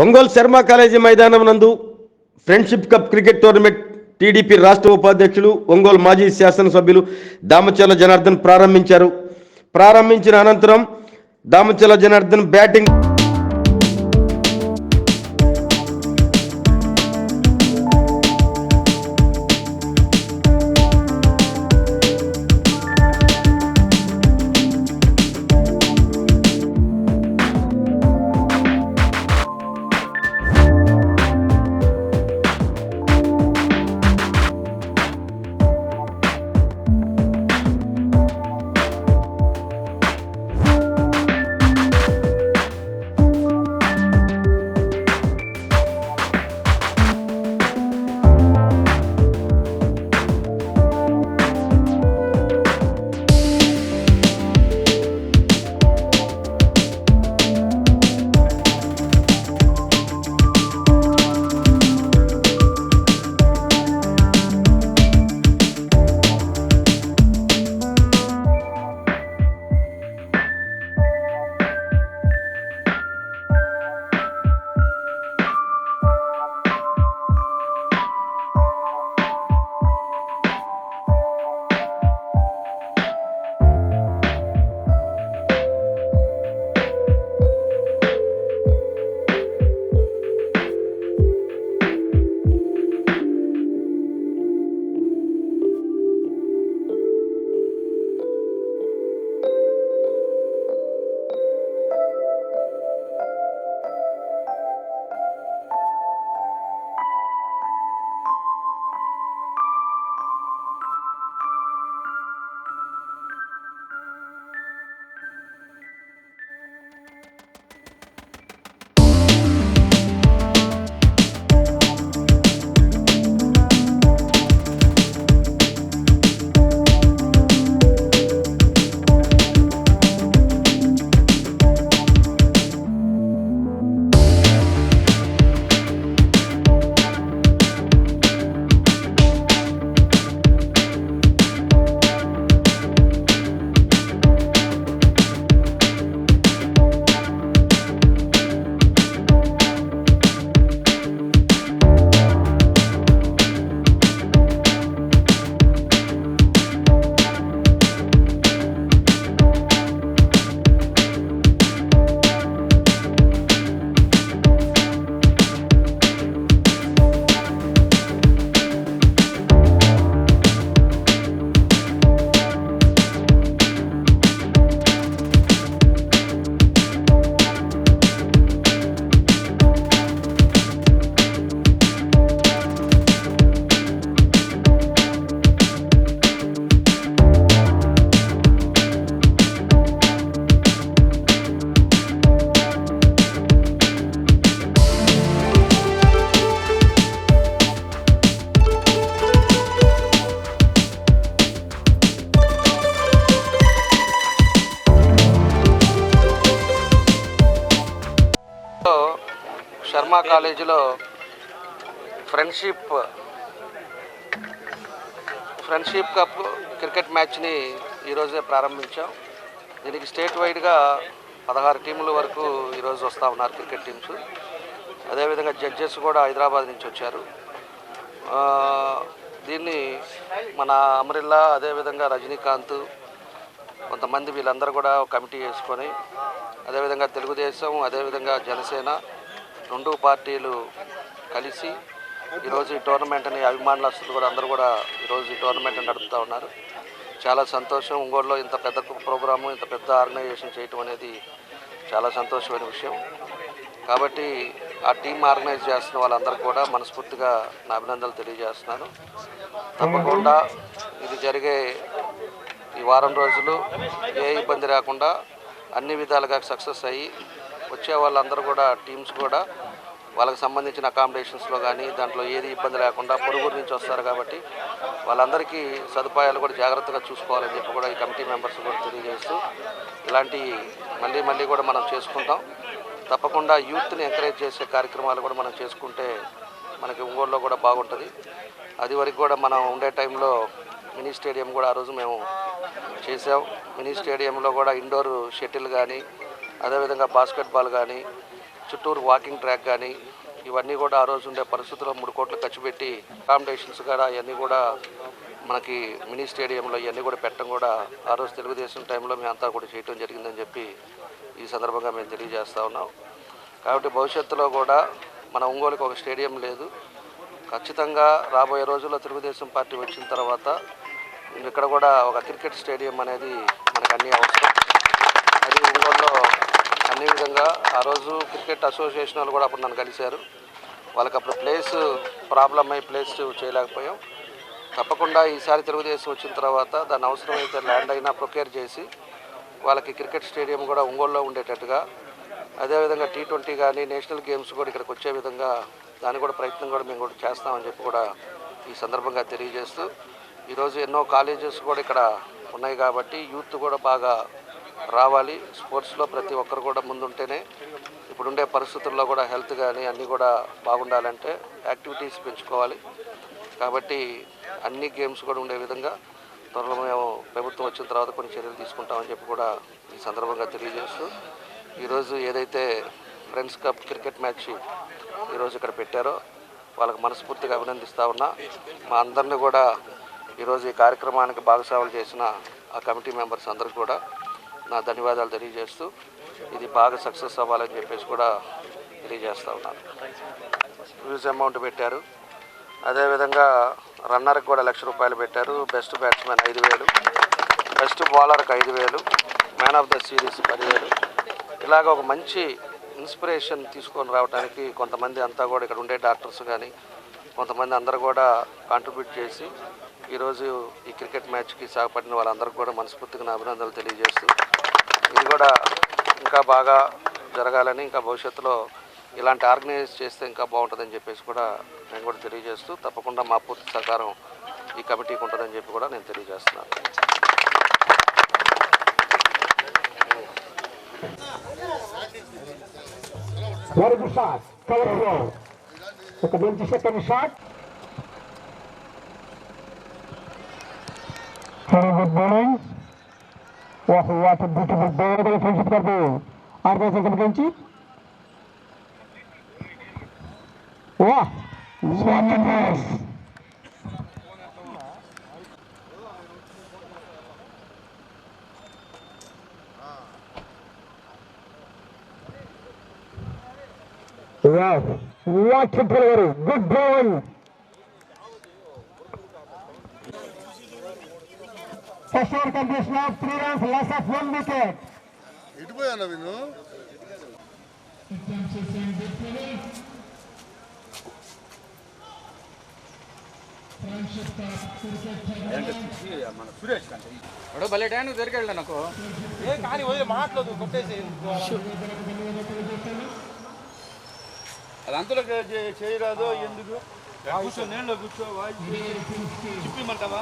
Ongole Sharma college మైదానం నందు friendship cup cricket tournament TDP రాష్ట్ర ఉపాధ్యక్షులు ఒంగోలు మాజీ శాసనసభ్యులు దామచర్ల జనార్దన్ ప్రారంభించిన అనంతరం దామచర్ల జనార్దన్ బ్యాటింగ్ శర్మ కాలేజీలో ఫ్రెండ్షిప్ కప్ క్రికెట్ మ్యాచ్ని ఈరోజే ప్రారంభించాం. దీనికి స్టేట్ వైడ్గా 16 టీముల వరకు ఈరోజు వస్తూ ఉన్నారు క్రికెట్ టీమ్స్. అదేవిధంగా జడ్జెస్ కూడా హైదరాబాద్ నుంచి వచ్చారు. దీన్ని మన అమరిల్లా, అదేవిధంగా రజనీకాంత్, కొంతమంది వీళ్ళందరూ కూడా కమిటీ వేసుకొని, అదేవిధంగా తెలుగుదేశం, అదేవిధంగా జనసేన 2 పార్టీలు కలిసి ఈరోజు ఈ టోర్నమెంట్ని అభిమానులు కూడా అందరూ కూడా ఈరోజు ఈ టోర్నమెంట్ని నడుపుతూ ఉన్నారు. చాలా సంతోషం. ఒంగోలులో ఇంత పెద్ద ప్రోగ్రాము, ఇంత పెద్ద ఆర్గనైజేషన్ చేయటం అనేది చాలా సంతోషమైన విషయం. కాబట్టి ఆ టీం ఆర్గనైజ్ చేస్తున్న వాళ్ళందరూ కూడా మనస్ఫూర్తిగా నా అభినందనలు తెలియజేస్తున్నాను. తప్పకుండా ఇది జరిగే ఈ వారం రోజులు ఏ ఇబ్బంది లేకుండా అన్ని విధాలుగా సక్సెస్ అయ్యి వచ్చే వాళ్ళందరూ కూడా టీమ్స్ కూడా వాళ్ళకి సంబంధించిన అకామిడేషన్స్లో కానీ దాంట్లో ఏది ఇబ్బంది లేకుండా పొరుగురు నుంచి వస్తారు కాబట్టి వాళ్ళందరికీ సదుపాయాలు కూడా జాగ్రత్తగా చూసుకోవాలని చెప్పి కూడా ఈ కమిటీ మెంబర్స్ కూడా తెలియజేస్తూ ఇలాంటి మళ్ళీ కూడా మనం చేసుకుంటాం. తప్పకుండా యూత్ని ఎంకరేజ్ చేసే కార్యక్రమాలు కూడా మనం చేసుకుంటే మనకి ఒంగోలులో కూడా బాగుంటుంది. అది వరకు కూడా మనం ఉండే టైంలో మినీ స్టేడియం కూడా ఆ రోజు మేము చేసాం. మినీ స్టేడియంలో కూడా ఇండోర్ షటిల్ కానీ, అదేవిధంగా బాస్కెట్బాల్ కానీ, చుట్టూరు వాకింగ్ ట్రాక్ కానీ ఇవన్నీ కూడా ఆ రోజు ఉండే పరిస్థితుల్లో 3 కోట్లు ఖర్చు పెట్టి అకామిడేషన్స్ కూడా అవన్నీ కూడా మనకి మినీ స్టేడియంలో ఇవన్నీ కూడా పెట్టడం కూడా ఆ రోజు తెలుగుదేశం టైంలో మేమంతా కూడా చేయడం జరిగిందని చెప్పి ఈ సందర్భంగా మేము తెలియజేస్తూ ఉన్నాం. కాబట్టి భవిష్యత్తులో కూడా మన ఒంగోలుకి ఒక స్టేడియం లేదు. ఖచ్చితంగా రాబోయే రోజుల్లో తెలుగుదేశం పార్టీ వచ్చిన తర్వాత ఇక్కడ కూడా ఒక క్రికెట్ స్టేడియం అనేది మనకు అన్నీ అవసరం. అది ఒంగోలులో అన్ని విధంగా ఆ రోజు క్రికెట్ అసోసియేషన్ వాళ్ళు కూడా అప్పుడు నన్ను కలిశారు. వాళ్ళకి అప్పుడు ప్లేస్ ప్రాబ్లం అయ్యి ప్లేస్ చేయలేకపోయాం. తప్పకుండా ఈసారి తెలుగుదేశం వచ్చిన తర్వాత దాని అవసరమైతే ల్యాండ్ అయినా ప్రొక్యూర్ చేసి వాళ్ళకి క్రికెట్ స్టేడియం కూడా ఒంగోలులో ఉండేటట్టుగా, అదేవిధంగా T20 కానీ నేషనల్ గేమ్స్ కూడా ఇక్కడికి వచ్చే విధంగా దాని కూడా ప్రయత్నం కూడా మేము కూడా చేస్తామని చెప్పి కూడా ఈ సందర్భంగా తెలియజేస్తూ, ఈరోజు ఎన్నో కాలేజెస్ కూడా ఇక్కడ ఉన్నాయి కాబట్టి యూత్ కూడా బాగా రావాలి. స్పోర్ట్స్లో ప్రతి ఒక్కరు కూడా ముందుంటేనే ఇప్పుడుండే పరిస్థితుల్లో కూడా హెల్త్ కానీ అన్నీ కూడా బాగుండాలంటే యాక్టివిటీస్ పెంచుకోవాలి. కాబట్టి అన్ని గేమ్స్ కూడా ఉండే విధంగా త్వరలో మేము ప్రభుత్వం వచ్చిన తర్వాత కొన్ని చర్యలు తీసుకుంటామని చెప్పి కూడా ఈ సందర్భంగా తెలియజేస్తూ, ఈరోజు ఏదైతే ఫ్రెండ్స్ కప్ క్రికెట్ మ్యాచ్ ఈరోజు ఇక్కడ పెట్టారో వాళ్ళకి మనస్ఫూర్తిగా అభినందిస్తూ ఉన్నా. మా అందరినీ కూడా ఈరోజు ఈ కార్యక్రమానికి భాగస్వాములు చేసిన ఆ కమిటీ మెంబర్స్ అందరికీ కూడా నా ధన్యవాదాలు తెలియజేస్తూ ఇది బాగా సక్సెస్ అవ్వాలని చెప్పేసి కూడా తెలియజేస్తూ ఉన్నాను. హ్యూజ్ అమౌంట్ పెట్టారు. అదేవిధంగా రన్నర్కి కూడా ₹1,00,000 పెట్టారు. బెస్ట్ బ్యాట్స్మెన్ 5,000, బెస్ట్ బౌలర్కి 5,000, మ్యాన్ ఆఫ్ ద సిరీస్ 10,000. ఇలాగ ఒక మంచి ఇన్స్పిరేషన్ తీసుకొని రావడానికి కొంతమంది అంతా కూడా ఇక్కడ ఉండే డాక్టర్స్ కానీ కొంతమంది అందరూ కూడా కాంట్రిబ్యూట్ చేసి ఈరోజు ఈ క్రికెట్ మ్యాచ్కి సహపడిన వాళ్ళందరికీ కూడా మనస్ఫూర్తిగా నా అభినందనలు తెలియజేస్తూ, ఇది కూడా ఇంకా బాగా జరగాలని, ఇంకా భవిష్యత్తులో ఇలాంటి ఆర్గనైజ్ చేస్తే ఇంకా బాగుంటుందని చెప్పేసి కూడా నేను కూడా తెలియజేస్తూ, తప్పకుండా మా పూర్తి సహకారం ఈ కమిటీకి ఉంటుందని చెప్పి కూడా నేను తెలియజేస్తున్నాను. Very good shot. Cover ball. So, 20-second shot. Very good bowling. Wow, what a beautiful ball. Very friendship for ball. Arda second benchi. Wow, what a pass. Wow, what a delivery. Good ball. A short completion of 3 runs, loss of 1 wicket. ఇటుపోయాను విను. ఇప్పుడు భలే time దొరికాడు నాకు కానీ వదిలే మాట్లాడు కొట్టేసి అది అంతలో చేయరాదు. ఎందుకు కూర్చో, నేను కూర్చో, చెప్పమంటావా?